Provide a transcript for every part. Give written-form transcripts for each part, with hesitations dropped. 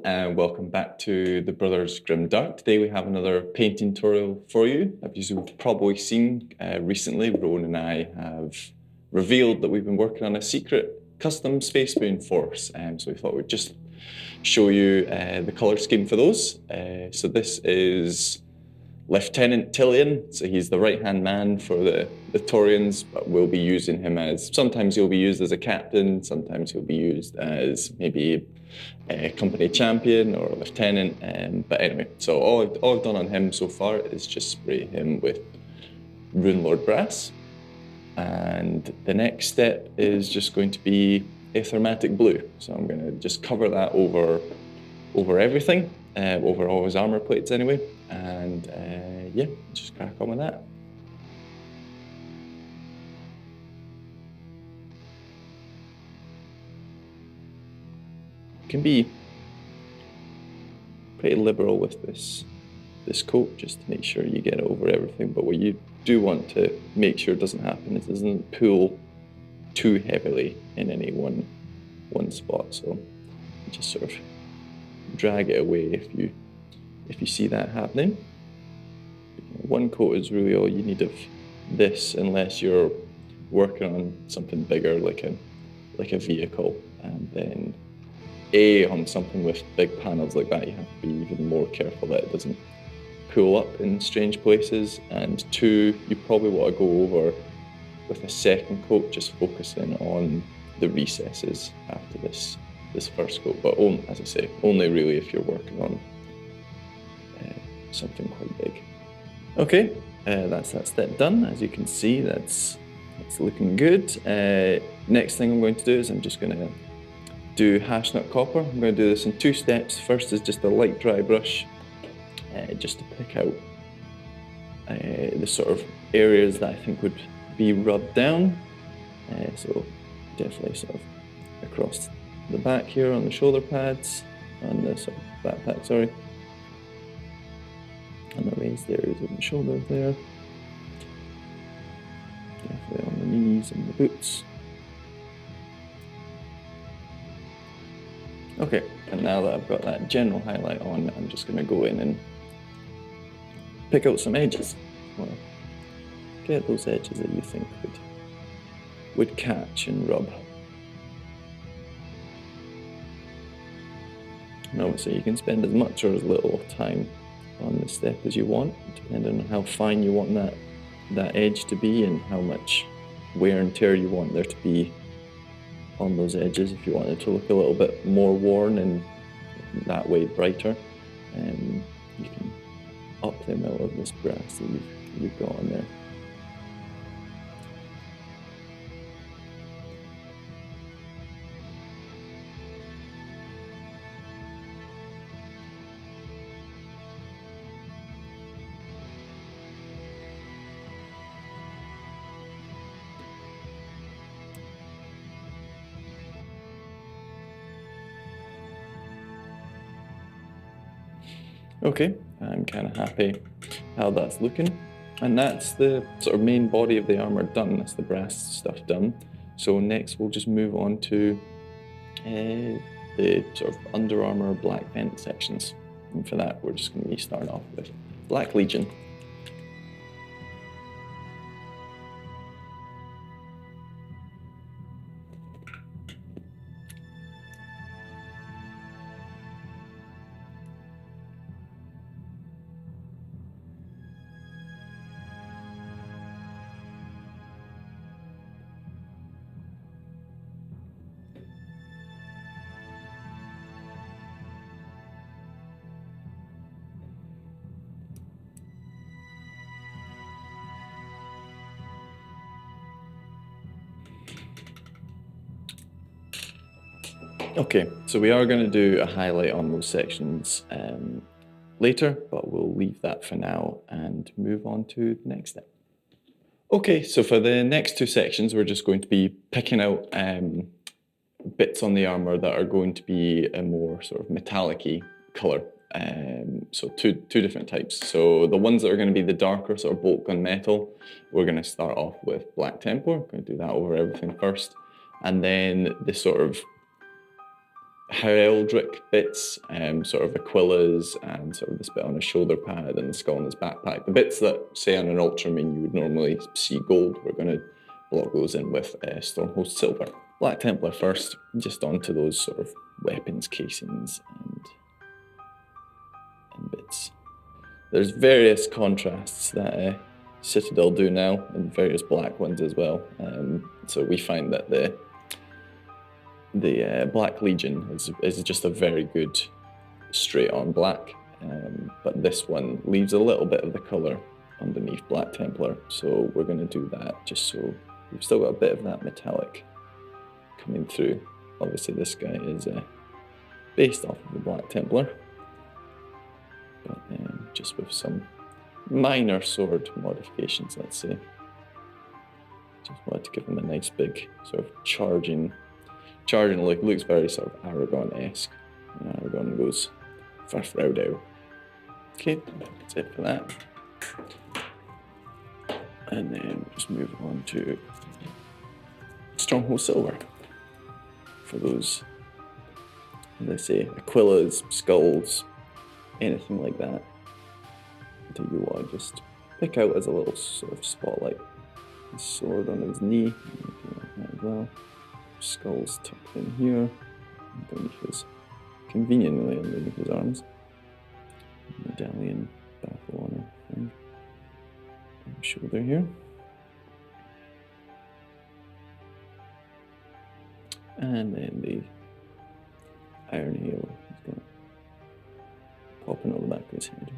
and welcome back to the Brothers Grimdark. Today we have another painting tutorial for you. As you've probably seen recently, Rune and I have revealed that we've been working on a secret custom Space Marine force, so we thought we'd just show you the colour scheme for those. So this is Lieutenant Tillian, so he's the right-hand man for the Taureans, but we'll be using him as, sometimes he'll be used as a captain, sometimes he'll be used as maybe a company champion or a lieutenant, but anyway, so all I've done on him so far is just spray him with Runelord Brass, and the next step is just going to be Aethermatic Blue, so I'm going to just cover that over everything, over all his armour plates anyway, and yeah, just crack on with that. You can be pretty liberal with this coat just to make sure you get over everything, but what you do want to make sure doesn't happen is it doesn't pull too heavily in any one spot, so just sort of drag it away if you see that happening. One coat is really all you need of this, unless you're working on something bigger like a vehicle, and then on something with big panels like that, you have to be even more careful that it doesn't pull up in strange places, and 2, you probably want to go over with a second coat, just focusing on the recesses after this first coat, but as I say, only really if you're working on something quite big. Okay, that's that step done. As you can see, that's looking good. Next thing I'm going to do is I'm just going to do Hashut Copper. I'm going to do this in 2 steps. First is just a light dry brush, just to pick out the sort of areas that I think would be rubbed down. So definitely sort of across the back here on the shoulder pads, on the sort of backpack, sorry, and the raised areas of the shoulder there. Definitely on the knees and the boots. Okay, and now that I've got that general highlight on, I'm just going to go in and pick out some edges. Well, get those edges that you think would catch and rub. And obviously you can spend as much or as little time on this step as you want, depending on how fine you want that edge to be and how much wear and tear you want there to be on those edges. If you want it to look a little bit more worn and that way brighter, you can up the amount of this brass that you've got on there. Okay, I'm kind of happy how that's looking, and that's the sort of main body of the armour done. That's the brass stuff done. So next we'll just move on to the sort of under armour black vent sections, and for that we're just going to be starting off with Black Legion. Okay, so we are going to do a highlight on those sections later, but we'll leave that for now and move on to the next step. Okay, so for the next 2 sections, we're just going to be picking out bits on the armour that are going to be a more sort of metallic-y colour. So two different types. So the ones that are going to be the darker sort of bolt gun metal, we're going to start off with Black Templar. We're going to do that over everything first. And then the sort of heraldic bits, sort of Aquilas and sort of this bit on his shoulder pad and the skull on his backpack. The bits that, say, on an Ultramarine you would normally see gold, we're going to block those in with Stormhost Silver. Black Templar first, just onto those sort of weapons casings and bits. There's various contrasts that Citadel do now, and various black ones as well. So we find that the Black Legion is just a very good straight on black, but this one leaves a little bit of the colour underneath Black Templar, so we're going to do that just so we've still got a bit of that metallic coming through. Obviously this guy is based off of the Black Templar, but just with some minor sword modifications, let's say. Just wanted to give him a nice big sort of charging look. Looks very sort of Aragon-esque. Aragon goes for Frodo. Okay, that's it for that. And then just move on to Stormhost Silver. For those, let's say, Aquilas, skulls, anything like that that you want to just pick out as a little sort of spotlight. His sword on his knee, anything like that as well. Skulls tucked in here, conveniently underneath his arms. Medallion, battle honor thing. And shoulder here. And then the iron halo. He's got popping over the back of his head.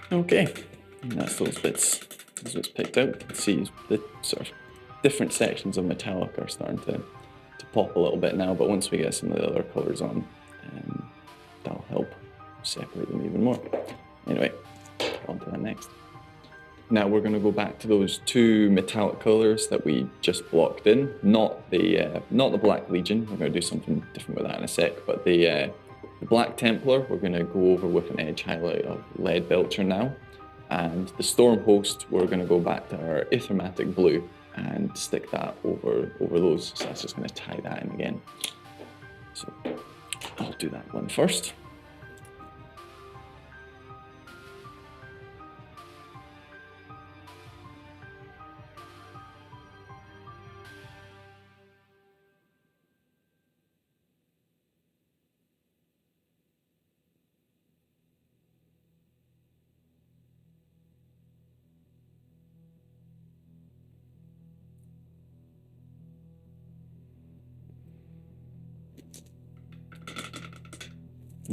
Okay, and that's those bits picked out. You can see the sort of different sections of metallic are starting to pop a little bit now, but once we get some of the other colours on, that'll help separate them even more. Anyway, on to that next. Now we're going to go back to those two metallic colours that we just blocked in, not the Black Legion. We're going to do something different with that in a sec, but the Black Templar we're going to go over with an edge highlight of Leadbelcher now, and the Stormhost we're going to go back to our Aethermatic Blue and stick that over those. So that's just going to tie that in again. So I'll do that one first.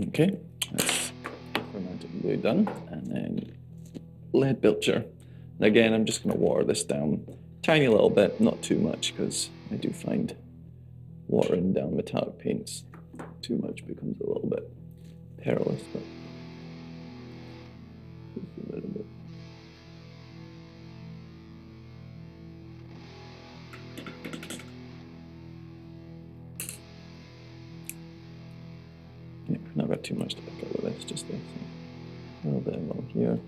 Okay, that's Aethermatic Blue done, and then Leadbelcher. And again, I'm just going to water this down tiny little bit, not too much, because I do find watering down metallic paints too much becomes a little bit perilous, but just a little bit. Yeah, not got too much to pick up with this, just this. A little bit along here.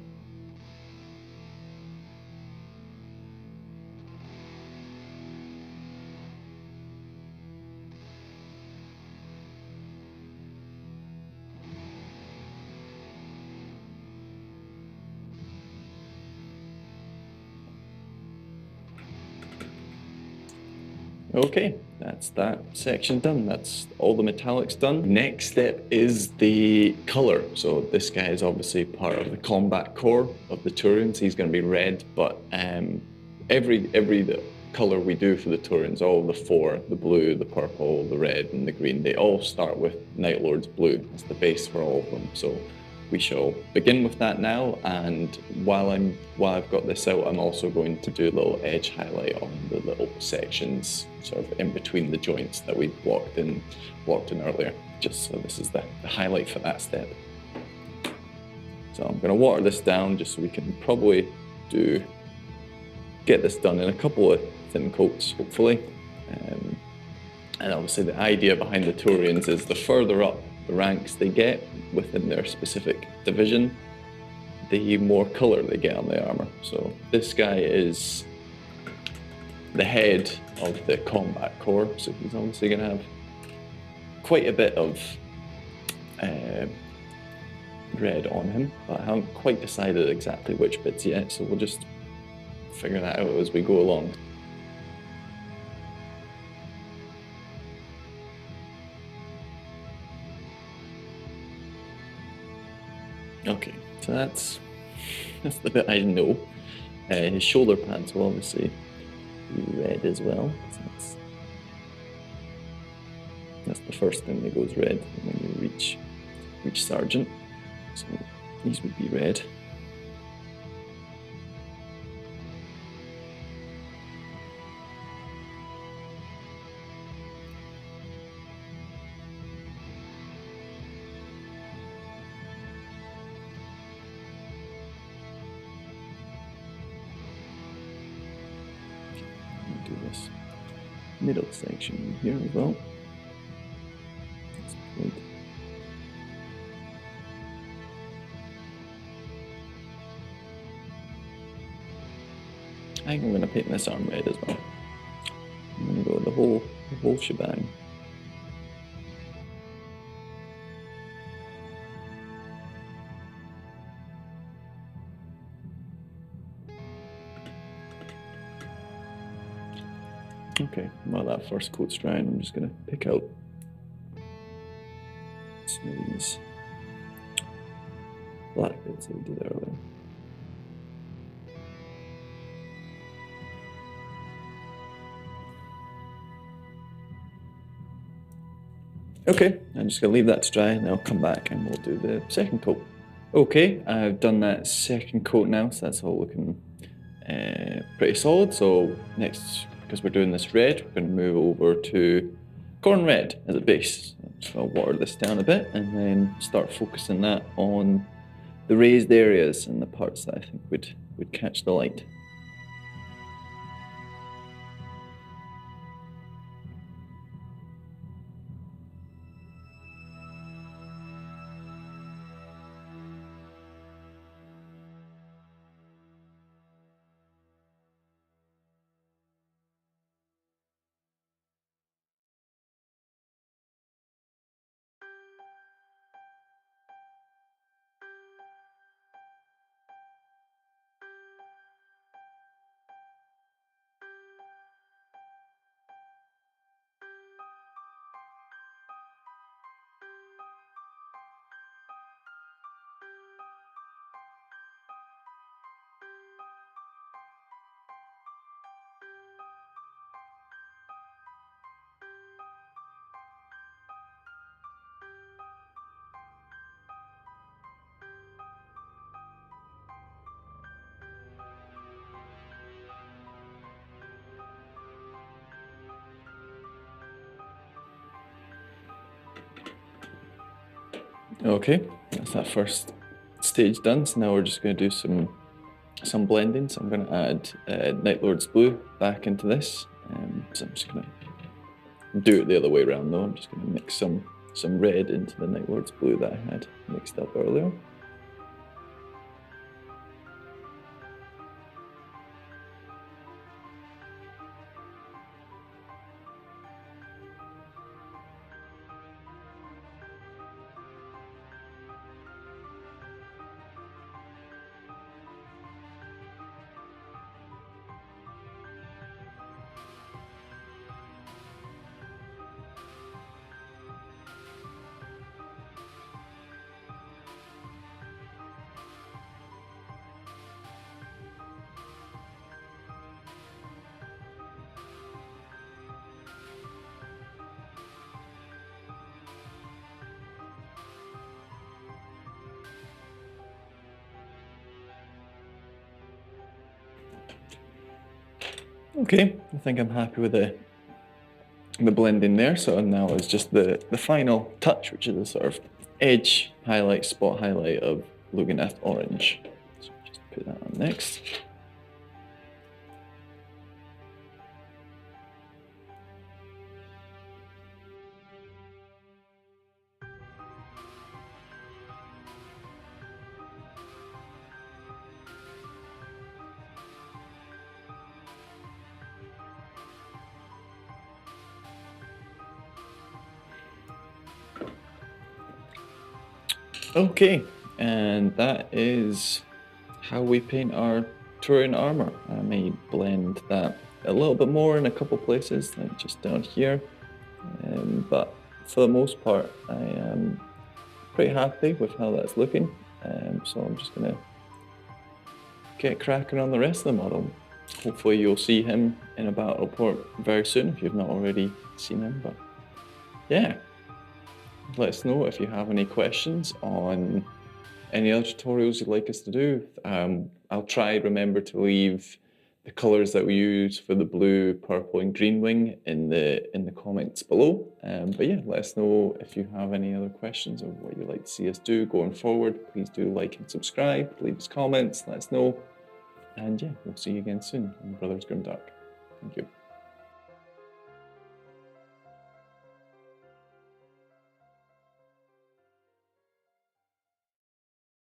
Okay, that's that section done. That's all the metallics done. Next step is the color. So this guy is obviously part of the combat core of the Taureans. He's going to be red, but every color we do for the Taureans, all the four, the blue, the purple, the red, and the green, they all start with Night Lord's blue. It's the base for all of them. So we shall begin with that now, and while I've got this out, I'm also going to do a little edge highlight on the little sections sort of in between the joints that we blocked in earlier, just so this is the highlight for that step. So I'm going to water this down just so we can probably get this done in a couple of thin coats, hopefully. And obviously the idea behind the Taureans is the further up the ranks they get within their specific division, the more colour they get on the armour. So this guy is the head of the combat corps, so he's obviously going to have quite a bit of red on him, but I haven't quite decided exactly which bits yet, so we'll just figure that out as we go along. Okay, so that's the bit I know. His shoulder pads will obviously be red as well. So that's the first thing that goes red when you reach Sergeant. So these would be red. Do this middle section here as well. That's good. I think I'm going to paint this arm red as well. I'm going to go the whole shebang. Okay, while that first coat's drying, I'm just going to pick out some of these black bits that we did earlier. Okay, I'm just going to leave that to dry and I'll come back and we'll do the second coat. Okay, I've done that second coat now, so that's all looking pretty solid. So next, because we're doing this red, we're going to move over to Khorne Red as a base. So I'll water this down a bit and then start focusing that on the raised areas and the parts that I think would catch the light. Okay, that's that first stage done. So now we're just going to do some blending. So I'm going to add Night Lord's Blue back into this. So I'm just going to do it the other way around though. I'm just going to mix some red into the Night Lord's Blue that I had mixed up earlier. Okay, I think I'm happy with the blending there. So now it's just the final touch, which is a sort of edge highlight, spot highlight of Lugganath Orange. So just put that on next. Okay, and that is how we paint our Taurean armor. I may blend that a little bit more in a couple places, like just down here. But for the most part, I am pretty happy with how that's looking. So I'm just gonna get cracking on the rest of the model. Hopefully you'll see him in a battle report very soon if you've not already seen him. But yeah, let us know if you have any questions on any other tutorials you'd like us to do. I'll try remember to leave the colors that we use for the blue, purple, and green wing in the comments below. But yeah, let us know if you have any other questions or what you'd like to see us do going forward. Please do like and subscribe, leave us comments, let us know. And yeah, we'll see you again soon on Brothers Grimdark. Thank you.